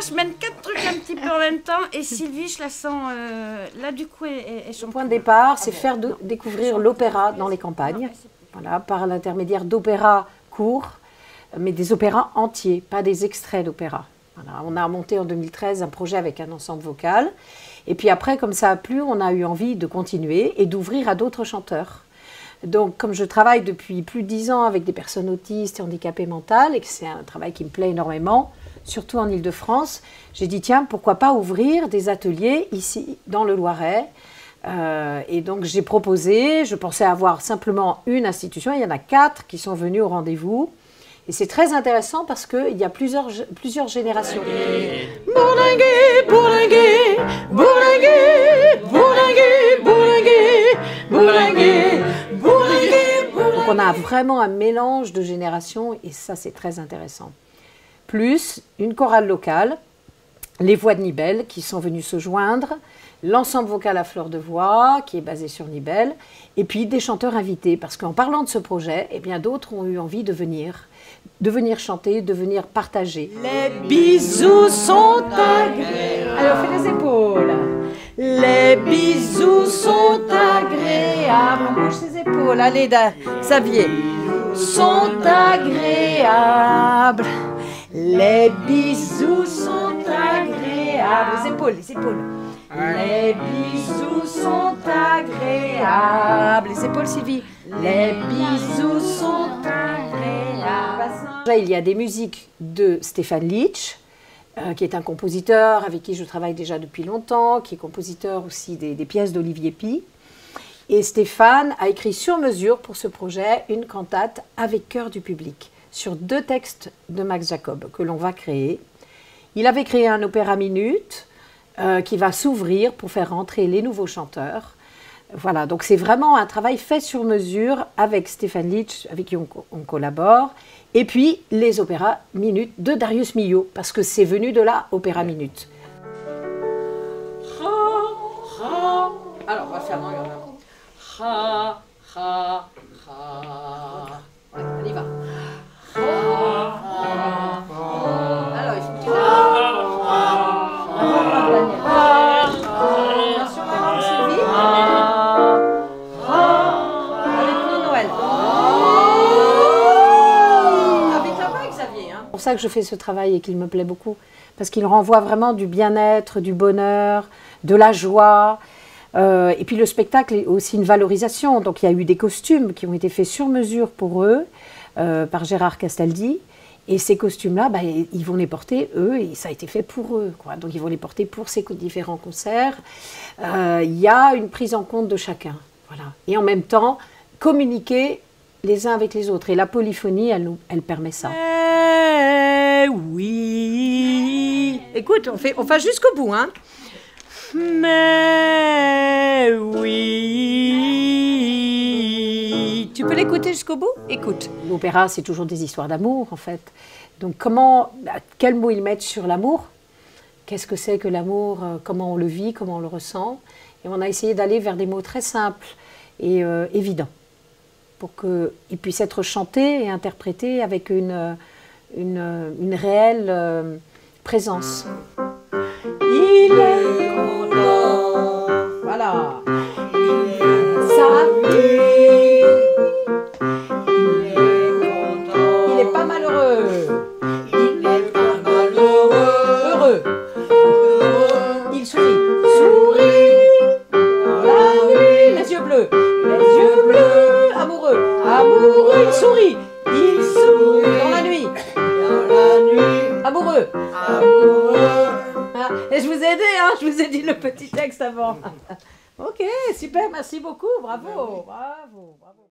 je mène 4 trucs un petit peu en même temps. Et Sylvie, je la sens, là du coup, son point de départ, c'est faire découvrir l'opéra dans les campagnes. Voilà, par l'intermédiaire d'opéras courts, mais des opéras entiers, pas des extraits d'opéra. Voilà, on a monté en 2013 un projet avec un ensemble vocal. Et puis après, comme ça a plu, on a eu envie de continuer et d'ouvrir à d'autres chanteurs. Donc, comme je travaille depuis plus de 10 ans avec des personnes autistes et handicapées mentales, et que c'est un travail qui me plaît énormément, surtout en Île-de-France, j'ai dit, tiens, pourquoi pas ouvrir des ateliers ici, dans le Loiret. Et donc, j'ai proposé, je pensais avoir simplement une institution, il y en a 4 qui sont venus au rendez-vous. Et c'est très intéressant parce qu'il y a plusieurs générations. Bourlinguer, bourlinguer, bourlinguer, bourlinguer, bourlinguer, bourlinguer, bourlinguer. Donc on a vraiment un mélange de générations et ça c'est très intéressant. Plus une chorale locale, les Voix de Nibelles qui sont venues se joindre, l'ensemble vocal à fleur de voix qui est basé sur Nibelles, et puis des chanteurs invités parce qu'en parlant de ce projet, eh bien d'autres ont eu envie de venir chanter, de venir partager. Les bisous sont agréables. Alors fais les épaules. Les bisous sont agréables. On bouge ses épaules. Allez, Xavier. Sont agréables. Les bisous sont agréables. Les épaules, les épaules. Les bisous sont agréables. Les épaules, Sylvie. Les bisous sont agréables. Il y a des musiques de Stéphane Leach, qui est un compositeur avec qui je travaille déjà depuis longtemps, qui est compositeur aussi des pièces d'Olivier Py. Et Stéphane a écrit sur mesure pour ce projet une cantate avec chœur du public, sur 2 textes de Max Jacob que l'on va créer. Il avait créé un opéra minute qui va s'ouvrir pour faire rentrer les nouveaux chanteurs. Voilà, donc c'est vraiment un travail fait sur mesure avec Stéphane Leach, avec qui on collabore, et puis les opéras minutes de Darius Milhaud, parce que c'est venu de là, opéra minute. Alors, on va faire on y va. Alors, il faut qu'il C'est pour ça que je fais ce travail et qu'il me plaît beaucoup, parce qu'il renvoie vraiment du bien-être, du bonheur, de la joie. Et puis le spectacle est aussi une valorisation. Donc il y a eu des costumes qui ont été faits sur mesure pour eux, par Gérard Castaldi. Et ces costumes-là, bah, ils vont les porter, eux, et ça a été fait pour eux, quoi. Donc ils vont les porter pour ces différents concerts. Il y a une prise en compte de chacun. Voilà. Et en même temps, communiquer les uns avec les autres. Et la polyphonie, elle permet ça. Oui. Écoute, on fait jusqu'au bout, hein. Mais oui. Tu peux l'écouter jusqu'au bout? Écoute. L'opéra, c'est toujours des histoires d'amour, en fait. Donc, quel mot ils mettent sur l'amour? Qu'est-ce que c'est que l'amour? Comment on le vit? Comment on le ressent? Et on a essayé d'aller vers des mots très simples et évidents, pour qu'ils puissent être chantés et interprétés avec une réelle présence. Il est content, voilà. Il est pas malheureux. Il n'est pas malheureux. Heureux. Il sourit. Dans la nuit. Les yeux bleus. Les yeux bleus. Amoureux. Amoureux. Il sourit. Dans la nuit. Amoureux. Et je vous ai aidé, hein, je vous ai dit le petit texte avant. Ok, super, merci beaucoup, bravo, bravo, bravo.